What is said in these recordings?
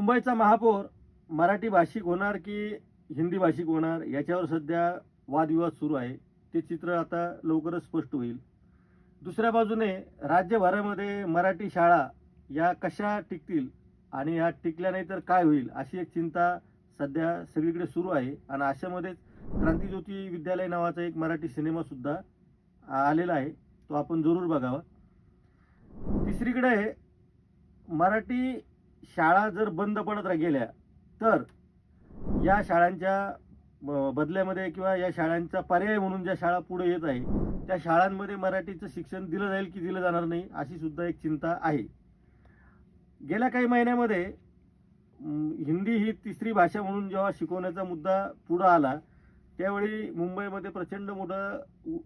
मुंबईचा महापौर मराठी भाषिक होणार की हिंदी भाषिक होणार याच्यावर सध्या वादविवाद सुरू आहे. ते चित्र आता लवकरच स्पष्ट होईल. दुसऱ्या बाजूने राज्यभरामध्ये मराठी शाळा या कशा टिकतील आणि या टिकल्या नाही तर काय होईल अशी एक चिंता सध्या सगळीकडे सुरू आहे. आणि अशामध्येच क्रांतिज्योती विद्यालय नावाचा एक मराठी सिनेमासुद्धा आलेला आहे. तो आपण जरूर बघावा. तिसरीकडे मराठी शाळा जर बंद पडत गेल्या तर या शाळांच्या बदल्यामध्ये किंवा या शाळांचा पर्याय म्हणून ज्या शाळा पुढे येत आहे त्या शाळांमध्ये मराठीचं शिक्षण दिलं जाईल की दिलं जाणार नाही अशी सुद्धा एक चिंता आहे. गेल्या काही महिन्यामध्ये हिंदी ही तिसरी भाषा म्हणून जेव्हा शिकवण्याचा मुद्दा पुढं आला त्यावेळी मुंबईमध्ये प्रचंड मोठं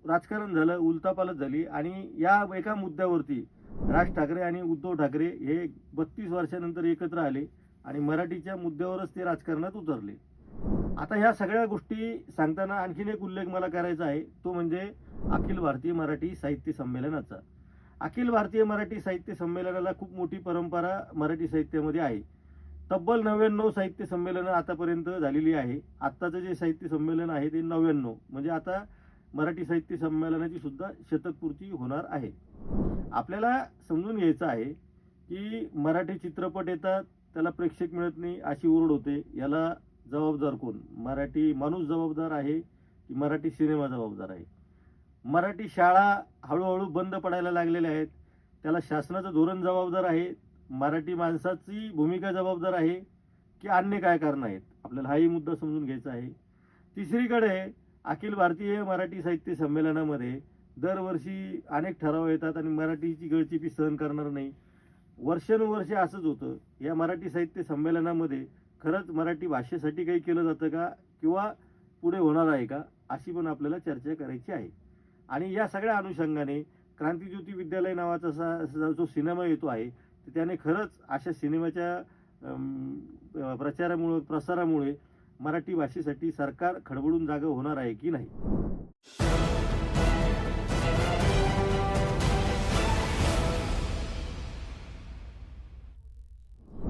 राजकारण झालं, उलथापालथ झाली. आणि या एका मुद्द्यावरती राज ठाकरे आणि उद्धव ठाकरे हे 32 वर्षानंतर एकत्र आले आणि मराठीच्या मुद्द्यावरच ते राजकारणात उतरले. आता ह्या सगळ्या गोष्टी सांगताना आणखीन एक उल्लेख मला करायचा आहे, तो म्हणजे अखिल भारतीय मराठी साहित्य संमेलनाचा. अखिल भारतीय मराठी साहित्य संमेलनाला खूप मोठी परंपरा मराठी साहित्यामध्ये आहे. तब्बल 99 साहित्य संमेलनं आतापर्यंत झालेली आहे. आत्ताचं जे साहित्य संमेलन आहे ते 99, म्हणजे आता मराठी साहित्य संमेलनाची सुद्धा शतकपूर्ती होणार आहे. आपल्याला समजून घ्यायचं आहे की मराठी चित्रपट येतात त्याला प्रेक्षक मिळत नाही अशी ओरड होते. याला जबाबदार कोण? मराठी माणूस जबाबदार आहे की मराठी सिनेमा जबाबदार आहे? मराठी शाळा हळूहळू बंद पडायला लागलेल्या आहेत, त्याला शासनाचं धोरण जबाबदार आहे, मराठी माणसाची भूमिका जबाबदार आहे की अन्य काय कारणं आहेत? आपल्याला हाही मुद्दा समजून घ्यायचा आहे. तिसरीकडे अखिल भारतीय मराठी साहित्य संमेलनामध्ये दरवर्षी अनेक ठराव येतात आणि मराठीची गळचेपी सहन करणार नाही. वर्षानुवर्षे असंच होतं. या मराठी साहित्य संमेलनामध्ये खरंच मराठी भाषेसाठी काही केलं जातं का किंवा पुढे होणार आहे का अशी पण आपल्याला चर्चा करायची आहे. आणि या सगळ्या अनुषंगाने क्रांतिज्योती विद्यालय नावाचा जो सिनेमा येतो आहे त्याने खरंच अशा सिनेमाच्या प्रसारामुळे मराठी भाषेसाठी सरकार खडबडून जागा होणार आहे की नाही?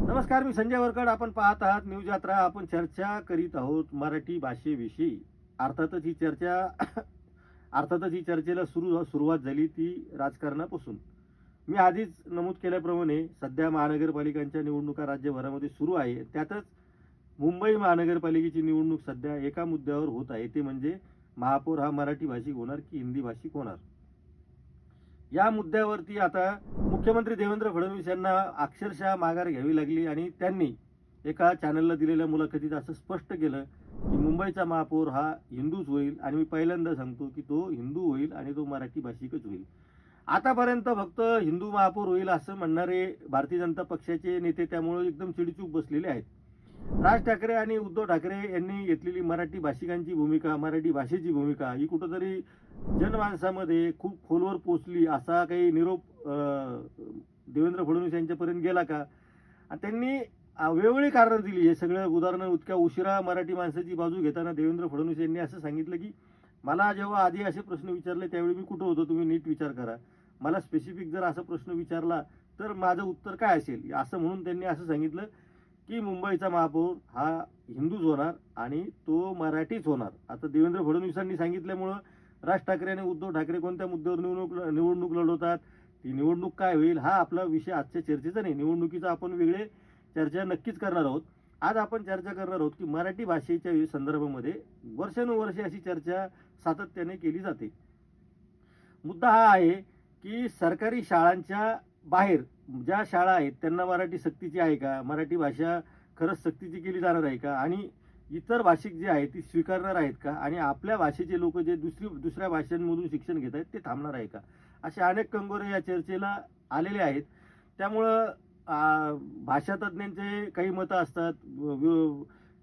नमस्कार, मी संजय वरकड. आपण पाहत आहात न्यूज यात्रा. आपण चर्चा करीत आहोत मराठी भाषेविषयी. अर्थातच ही चर्चेला सुरुवात झाली ती राजकारणापासून. मी आधीच नमूद केल्याप्रमाणे सध्या महानगरपालिकांच्या निवडणुका राज्यभरामध्ये सुरू आहे. त्यातच मुंबई महानगरपालिकेची निवडणूक सध्या एका मुद्द्यावर होत आहे, ते म्हणजे महापौर हा मराठी भाषिक होणार की हिंदी भाषिक होणार. या मुद्द्यावरती आता मुख्यमंत्री देवेंद्र फडणवीस यांना अक्षरशः माघार घ्यावी लागली आणि त्यांनी एका चॅनलला दिलेल्या मुलाखतीत असं स्पष्ट केलं की मुंबईचा महापौर हा हिंदूच होईल. आणि मी पहिल्यांदा सांगतो की तो हिंदू होईल आणि तो मराठी भाषिकच होईल. आतापर्यंत फक्त हिंदू महापौर होईल असं म्हणणारे भारतीय जनता पक्षाचे नेते त्यामुळे एकदम चिडीचूप बसलेले आहेत. राज ठाकरे आणि उद्धव ठाकरे यांनी घेतलेली मराठी भाषिकांची भूमिका, मराठी भाषेची भूमिका ही कुठंतरी जनमानसामध्ये खूप खोलवर पोचली असा काही निरोप देवेंद्र फडणवीस यांच्यापर्यंत गेला का? त्यांनी वेगवेगळी कारणं दिली. हे सगळं उदाहरणं इतक्या उशिरा मराठी माणसाची बाजू घेताना देवेंद्र फडणवीस यांनी असं सांगितलं की मला जेव्हा आधी असे प्रश्न विचारले त्यावेळी मी कुठं होतो, तुम्ही नीट विचार करा. मला स्पेसिफिक जर असा प्रश्न विचारला तर माझं उत्तर काय असेल, असं म्हणून त्यांनी असं सांगितलं की मुंबईचा महापौर हा हिंदूच होणार आणि तो मराठीच होणार. आता देवेंद्र फडणवीसांनी सांगितल्यामुळं राज ठाकरे आणि उद्धव ठाकरे कोणत्या मुद्द्यावर निवडणूक लढवतात, ती निवडणूक काय होईल हा आपला विषय आजच्या चर्चेचा नाही. निवडणुकीचा आपण वेगळे चर्चा नक्कीच करणार आहोत. आज आपण चर्चा करणार आहोत की मराठी भाषेच्या संदर्भामध्ये वर्षानुवर्षे अशी चर्चा सातत्याने केली जाते. मुद्दा हा आहे की सरकारी शाळांच्या बाहेर ज्या शाळा आहेत त्यांना मराठी सक्तीची आहे का? मराठी भाषा खरंच सक्तीची केली जाणार आहे का? आणि इतर भाषिक जे आहेत ती स्वीकारणार आहेत का? आणि आपल्या भाषेचे लोक जे दुसऱ्या भाषांमधून शिक्षण घेत आहेत ते थांबणार आहे का? असे अनेक कंगोरे या चर्चेला आलेले आहेत. त्यामुळं भाषातज्ञांचे काही मतं असतात,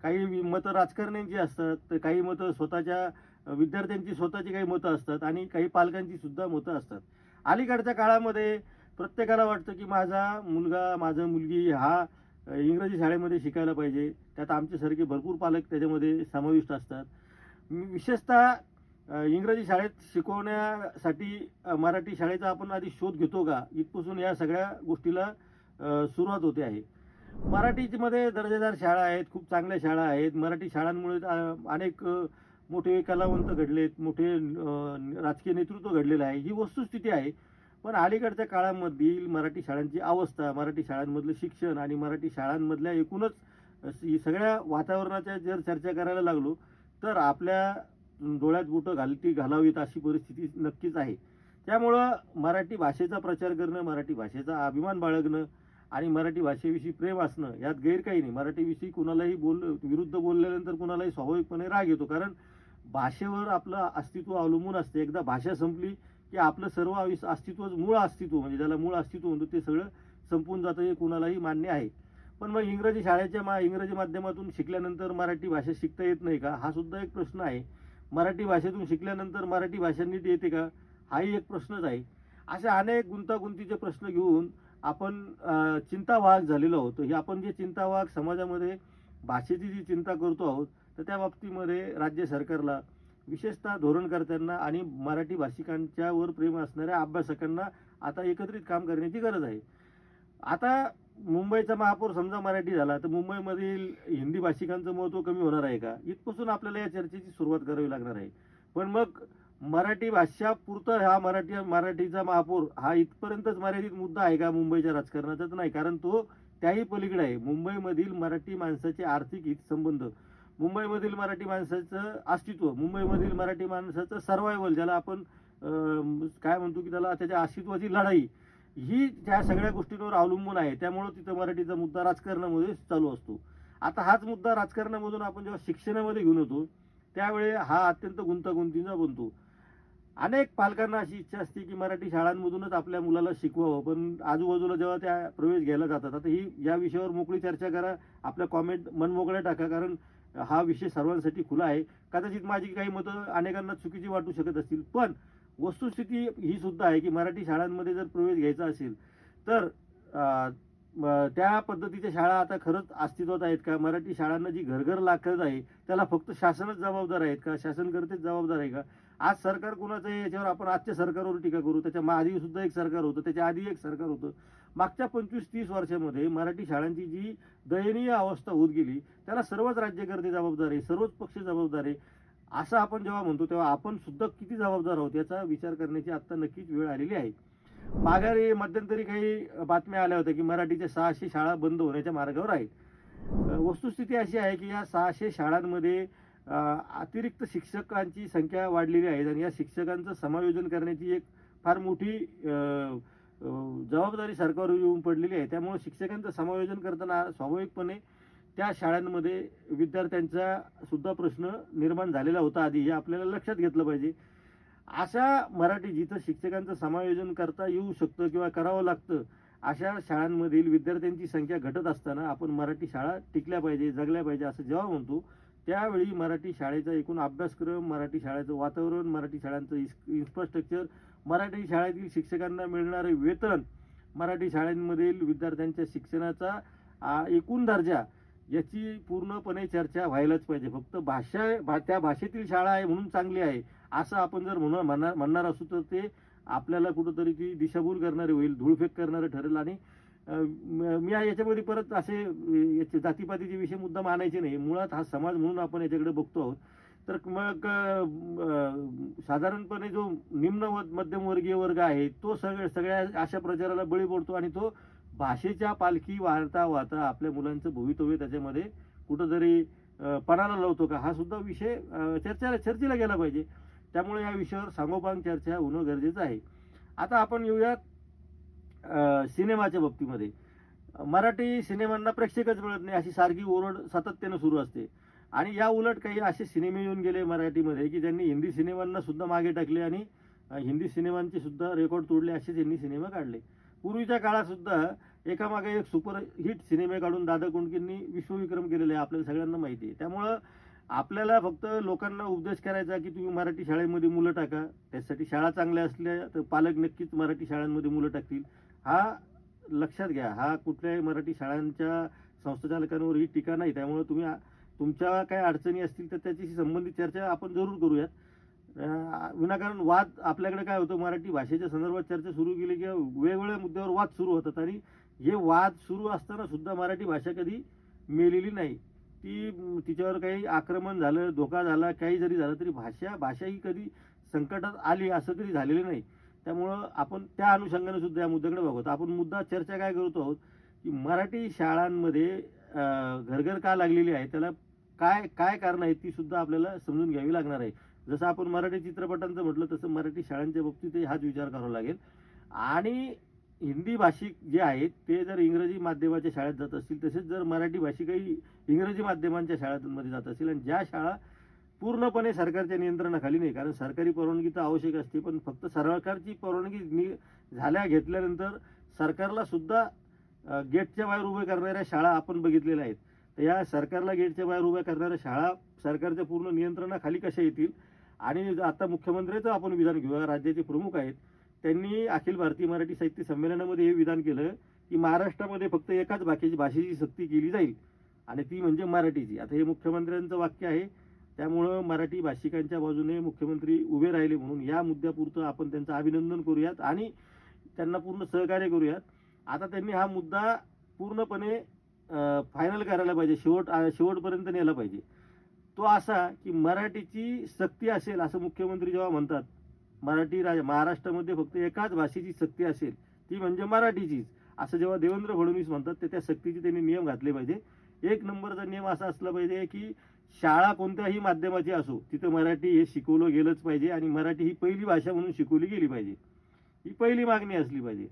काही मतं राजकारण्यांची असतात, तर काही मतं स्वतःच्या विद्यार्थ्यांची स्वतःची काही मतं असतात आणि काही पालकांची सुद्धा मतं असतात. अलीकडच्या काळामध्ये प्रत्येकाला वाटतं की माझा मुलगा, माझा मुलगी हा इंग्रजी शाळेमध्ये शिकायला पाहिजे. त्यात आमच्यासारखे भरपूर पालक त्याच्यामध्ये समाविष्ट असतात. विशेषतः इंग्रजी शाळेत शिकवण्यासाठी मराठी शाळेचा आपण आधी शोध घेतो का, इथपासून या सगळ्या गोष्टीला सुरुवात होते आहे. मराठीमध्ये दर्जेदार शाळा आहेत, खूप चांगल्या शाळा आहेत. मराठी शाळांमुळे अनेक मोठे कलावंत घडलेत, मोठे राजकीय नेतृत्व घडलेलं आहे. ही वस्तुस्थिती आहे. पण अलीकडच्या काळामधील मराठी शाळांची अवस्था, मराठी शाळांमधलं शिक्षण आणि मराठी शाळांमधल्या एकूणच सगळ्या वातावरणाच्या जर चर्चा करायला लागलो, तर आपल्या डोळ्यात बोटं घालावीत अशी परिस्थिती नक्कीच आहे. त्यामुळं मराठी भाषेचा प्रचार करणं, मराठी भाषेचा अभिमान बाळगणं आणि मराठी भाषेविषयी प्रेम असणं यात गैर काही नाही. मराठीविषयी कुणालाही विरुद्ध बोलल्यानंतर कुणालाही स्वाभाविकपणे राग येतो. कारण भाषेवर आपलं अस्तित्व अवलंबून असते. एकदा भाषा संपली की आपलं सर्व अस्तित्वच मूळ अस्तित्व म्हणजे ज्याला मूळ अस्तित्व म्हणतो ते सगळं संपून जातं, हे कुणालाही मान्य आहे. पण मग इंग्रजी शाळेच्या इंग्रजी माध्यमातून शिकल्यानंतर मराठी भाषा शिकता येत नाही का? हा सुद्धा एक प्रश्न आहे. मराठी भाषेतून शिकल्यानंतर मराठी भाषा नीट येते का? हाही एक प्रश्नच आहे. असे अनेक गुंतागुंतीचे प्रश्न घेऊन आपण चिंतावाहक झालेलो आहोत. हे आपण जे चिंतावाहक समाजामध्ये भाषेची जी चिंता करतो आहोत, तर त्या बाबतीमध्ये राज्य सरकारला, विशेषतः धोरणकर्त्यांना आणि मराठी भाषिकांच्यावर प्रेम असणाऱ्या अभ्यासकांना आता एकत्रित काम करण्याची गरज आहे. आता मुंबईचा महापौर समजा मराठी झाला, तर मुंबईमधील हिंदी भाषिकांचं महत्त्व कमी होणार आहे का? इथपासून आपल्याला या चर्चेची सुरुवात करावी लागणार आहे. पण मग मराठी भाषा पुरतं हा मराठीचा महापौर हा इथपर्यंतच मर्यादित मुद्दा आहे का मुंबईच्या राजकारणाचा? तर नाही, कारण तो त्याही पलीकडे आहे. मुंबईमधील मराठी माणसाचे आर्थिक हितसंबंध, मुंबईमधील मराठी माणसाचं अस्तित्व, मुंबईमधील मराठी माणसाचं सर्व्हायव्हल, ज्याला आपण काय म्हणतो की त्याला त्याच्या अस्तित्वाची लढाई, ही त्या सगळ्या गोष्टींवर अवलंबून आहे. त्यामुळं तिथं मराठीचा मुद्दा राजकारणामध्ये चालू असतो. आता हाच मुद्दा राजकारणामधून आपण जेव्हा शिक्षणामध्ये घेऊन येतो, त्यावेळी हा अत्यंत गुंतागुंतीचा बनतो. अनेक पालकांना अशी इच्छा असते की मराठी शाळांमधूनच आपल्या मुलाला शिकवावं, पण आजूबाजूला जेव्हा त्या प्रवेश घ्यायला जातात, आता ही या विषयावर मोकळी चर्चा करा, आपल्या कॉमेंट मनमोकळ्या टाका, कारण हा विषय सर्वांसाठी खुला आहे. कदाचित माझी काही मतं अनेकांना चुकीची वाटू शकत असतील, पण वस्तुस्थिती ही सुद्धा आहे की मराठी शाळांमध्ये जर प्रवेश घ्यायचा असेल तर त्या पद्धतीच्या शाळा आता खरंच अस्तित्वात आहेत का? मराठी शाळांना जी घरघर लागत आहे त्याला फक्त शासनच जबाबदार आहेत का? शासनकर्तेच जबाबदार आहे का? आज सरकार कुणाचं आहे याच्यावर आपण आजच्या सरकारवर टीका करू. त्याच्या आधी सुद्धा एक सरकार होतं, त्याच्या आधी एक सरकार होतं. मागच्या 25-30 वर्षामध्ये मराठी शाळांची जी दयनीय अवस्था होत गेली, त्याला सर्वच राज्यकर्ते जबाबदार आहे, सर्वच पक्ष जबाबदार आहे. असं आपण जेव्हा म्हणतो तेव्हा आपण सुद्धा किती जबाबदार आहोत याचा विचार करण्याची आत्ता नक्कीच वेळ आलेली आहे. माघारी मध्यंतरी काही बातम्या आल्या होत्या की मराठीच्या 600 शाळा बंद होण्याच्या मार्गावर आहेत. वस्तुस्थिती अशी आहे की या 600 शाळांमध्ये अतिरिक्त शिक्षकांची संख्या वाढलेली आहे आणि या शिक्षकांचं समायोजन करण्याची एक फार मोठी जबाबदारी सरकारवर येऊन पडलेली आहे. त्यामुळे शिक्षकांचं समायोजन करताना स्वाभाविकपणे त्या शाळांमध्ये विद्यार्थ्यांचा सुद्धा प्रश्न निर्माण झालेला होता आधी, हे आपल्याला लक्षात घेतलं पाहिजे. अशा मराठी जिथं शिक्षकांचं समायोजन करता येऊ शकतं किंवा करावं लागतं, अशा शाळांमधील विद्यार्थ्यांची संख्या घटत असताना आपण मराठी शाळा टिकल्या पाहिजे, जगल्या पाहिजे असं जेव्हा म्हणतो, त्यावेळी मराठी शाळेचा एकूण अभ्यासक्रम, मराठी शाळेचं वातावरण, मराठी शाळांचं इन्फ्रास्ट्रक्चर, मराठी शाळेतील शिक्षकांना मिळणारे वेतन, मराठी शाळांमधील विद्यार्थ्यांच्या शिक्षणाचा एकूण दर्जा याची पूर्णपणे चर्चा व्हायलाच पाहिजे. फक्त त्या भाषेतील शाळा आहे म्हणून चांगली आहे असं आपण जर म्हणणार असू तर ते आपल्याला कुठंतरी ती दिशाभूल करणारे होईल, धूळफेक करणारं ठरेल. आणि मी याच्यामध्ये परत असे याचे जातीपातीचे विषय मुद्दा मानायचे नाही. मुळात हा समाज म्हणून आपण याच्याकडे बघतो आहोत. तर मग साधारणपणे जो निम्न मध्यमवर्गीय वर्ग आहे तो सगळ्या अशा प्रचाराला बळी पडतो आणि तो भाषेच्या पालखी वाहता वाहता आपल्या मुलांचं भवितव्य त्याच्यामध्ये कुठंतरी पणाला लावतो का, हा सुद्धा विषय चर्चेला गेला पाहिजे. त्यामुळे या विषयावर सांगोपांग चर्चा होणं गरजेचं आहे. आता आपण येऊयात सिनेमाच्या बाबतीमध्ये. मराठी सिनेमांना प्रेक्षकच मिळत नाही अशी सारखी ओरड सातत्यानं सुरू असते. आणि या उलट काही असे सिनेमे येऊन गेले मराठीमध्ये की ज्यांनी हिंदी सिनेमांना सुद्धा मागे टाकले आणि हिंदी सिनेमांचे सुद्धा रेकॉर्ड तोडले, असे त्यांनी सिनेमा काढले. पूर्वीच्या काळात सुद्धा एकामागे एक सुपरहिट सिनेमे काढून दादा कोंडकेंनी विश्वविक्रम केलेले आहे, आपल्याला सगळ्यांना माहिती आहे. त्यामुळं आपल्याला फक्त लोकांना उपदेश करायचा की तुम्ही मराठी शाळेमध्ये मुलं टाका, त्यासाठी शाळा चांगल्या असल्या तर पालक नक्कीच मराठी शाळांमध्ये मुलं टाकतील, हा लक्षात घ्या. हा कुठल्याही मराठी शाळांच्या संस्थाचालकांवर ही टीका नाही. त्यामुळे तुम्ही तुमच्या काय अडचणी असतील तर त्याच्याशी संबंधित चर्चा आपण जरूर करूयात. विनाकारण वाद आपल्याकडे काय होतं, मराठी भाषेच्या संदर्भात चर्चा सुरू केली की वेगवेगळ्या मुद्द्यावर वाद सुरू होतात आणि हे वाद सुरू असताना सुद्धा मराठी भाषा कधी मेलेली नाही. तिच्यावर काही आक्रमण झालं, धोका झाला, काही जरी झालं तरी भाषा ही कधी संकटात आली असं कधी झालेलं नाही. त्यामुळं आपण त्या अनुषंगाने सुद्धा या मुद्द्याकडे बघतो. आपण मुद्दा चर्चा काय करतो आहोत, की मराठी शाळांमध्ये घरघर का लागलेली आहे, त्याला काय काय कारणं आहेत ती सुद्धा आपल्याला समजून घ्यावी लागणार आहे. जसं आपण मराठी चित्रपटांचं म्हटलं तसं मराठी शाळांच्या बाबतीतही हाच विचार करावा लागेल. आणि हिंदी भाषिक जे आहेत ते जर इंग्रजी माध्यमाच्या शाळेत जात असतील, तसेच जर मराठी भाषिकही इंग्रजी माध्यमांच्या शाळांमध्ये जात असतील, आणि ज्या शाळा पूर्णपणे सरकारच्या नियंत्रणाखाली नाही, कारण सरकारी परवानगी तर आवश्यक असते, पण फक्त सरकारची परवानगी घेतल्यानंतर सरकारला सुद्धा गेटच्या बाहेर उभे करणाऱ्या शाळा आपण बघितलेल्या आहेत. तर या सरकारला गेटच्या बाहेर उभ्या करणाऱ्या शाळा सरकारच्या पूर्ण नियंत्रणाखाली कशा येतील? आणि आता मुख्यमंत्र्याचं आपण विधान घेऊया, राज्याचे प्रमुख आहेत, त्यांनी अखिल भारतीय मराठी साहित्य संमेलनामध्ये हे विधान केलं की महाराष्ट्रामध्ये फक्त एकाच भाषेची सक्ती केली जाईल आणि ती म्हणजे मराठीची. आता हे मुख्यमंत्र्यांचं वाक्य आहे, त्यामुळं मराठी भाषिकांच्या बाजूने मुख्यमंत्री उभे राहिले, म्हणून या मुद्द्यापुरतं आपण त्यांचं अभिनंदन करूयात आणि त्यांना पूर्ण सहकार्य करूयात. आता त्यांनी हा मुद्दा पूर्णपणे फायनल करायला पाहिजे, शेवटपर्यंत नेला पाहिजे. तो असा की मराठीची सक्ती असेल असं मुख्यमंत्री जेव्हा म्हणतात, महाराष्ट्रामध्ये फक्त एकाच भाषेची सक्ती असेल ती म्हणजे मराठीचीच, असं जेव्हा देवेंद्र फडणवीस म्हणतात, तर त्या सक्तीचे त्यांनी नियम घातले पाहिजे. एक नंबरचा नियम असा असला पाहिजे की शाळा कोणत्याही माध्यमाची असो तिथं मराठी हे शिकवलं गेलंच पाहिजे आणि मराठी ही पहिली भाषा म्हणून शिकवली गेली पाहिजे. ही पहिली मागणी असली पाहिजे.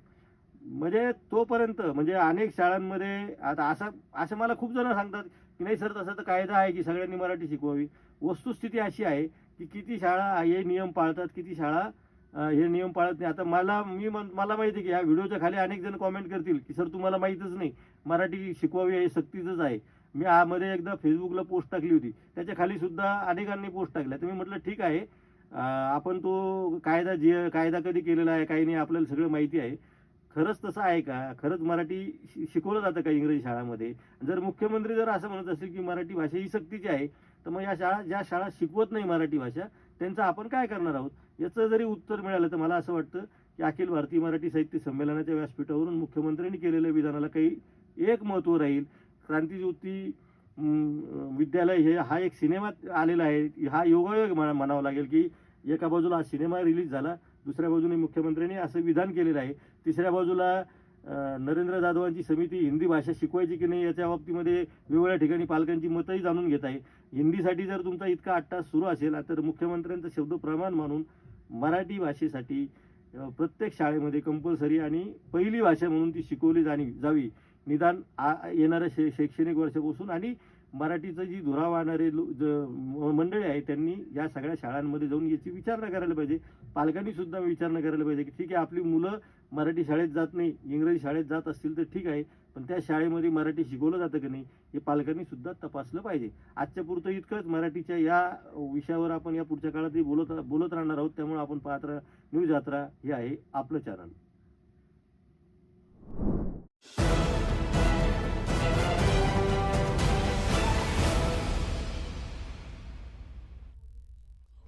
म्हणजे तोपर्यंत म्हणजे अनेक शाळांमध्ये आता असं मला खूप जण सांगतात की नाही सर, तसं तर कायदा आहे की सगळ्यांनी मराठी शिकवावी. वस्तुस्थिती अशी आहे की किती शाळा हे नियम पाळतात, किती शाळा हे नियम पाळत नाही. आता मला माहिती आहे की ह्या व्हिडिओच्या खाली अनेक जण कॉमेंट करतील की सर तुम्हाला माहीतच नाही, मराठी शिकवावी हे सक्तीचंच आहे. मी मध्ये एकदा फेसबुकला पोस्ट टाकली होती, त्याच्या खाली सुद्धा अनेकांनी पोस्ट टाकल्या. तर मी म्हटलं ठीक आहे, आपण तो कायदा कधी केलेला आहे काही नाही आपल्याला सगळं माहिती आहे. खरंच तसं आहे का? खरंच मराठी शिकवलं जातं का इंग्रजी शाळांमध्ये? जर मुख्यमंत्री जर असं म्हणत असतील की मराठी भाषा ही सक्तीची आहे, तर मग ज्या शाळा शिकवत नाही मराठी भाषा, त्यांचं आपण काय करणार आहोत? याचं जरी उत्तर मिळालं तर मला असं वाटतं की अखिल भारतीय मराठी साहित्य संमेलनाच्या व्यासपीठावरून मुख्यमंत्र्यांनी केलेल्या विधानाला काही एक महत्त्व राहील. क्रांतिज्योती विद्यालय हा एक सिनेमात आलेला आहे, हा योगायोग म्हणावा लागेल की एका बाजूला हा सिनेमा रिलीज झाला, दुसऱ्या बाजूने मुख्यमंत्र्यांनी असं विधान केलेलं आहे, तिसऱ्या बाजूला नरेंद्र जाधवांची समिती हिंदी भाषा शिकवायची की नाही याच्या बाबतीमध्ये वेगवेगळ्या ठिकाणी पालकांची मतंही जाणून घेत आहे. हिंदीसाठी जर तुमचा इतका अट्टास सुरू असेल तर मुख्यमंत्र्यांचं शब्द प्रमाण मानून मराठी भाषेसाठी प्रत्येक शाळेमध्ये कंपल्सरी आणि पहिली भाषा म्हणून ती शिकवली जावी, निदान येणाऱ्या शैक्षणिक वर्षापासून. आणि मराठीचं जी धुरा वाहणारे मंडळी आहे त्यांनी या सगळ्या शाळांमध्ये जाऊन याची विचारणा करायला पाहिजे. पालकांनी सुद्धा विचारणा करायला पाहिजे की ठीक आहे, आपली मुलं मराठी शाळेत जात नाही, इंग्रजी शाळेत जात असतील तर ठीक आहे, पण त्या शाळेमध्ये मराठी शिकवलं जातं की नाही हे पालकांनी सुद्धा तपासलं पाहिजे. आजच्या पुरतं इतकंच. मराठीच्या या विषयावर आपण या पुढच्या काळातही बोलत राहणार आहोत. त्यामुळे आपण पाहत राहा न्यूज यात्रा हे आहे आपलं चॅनल.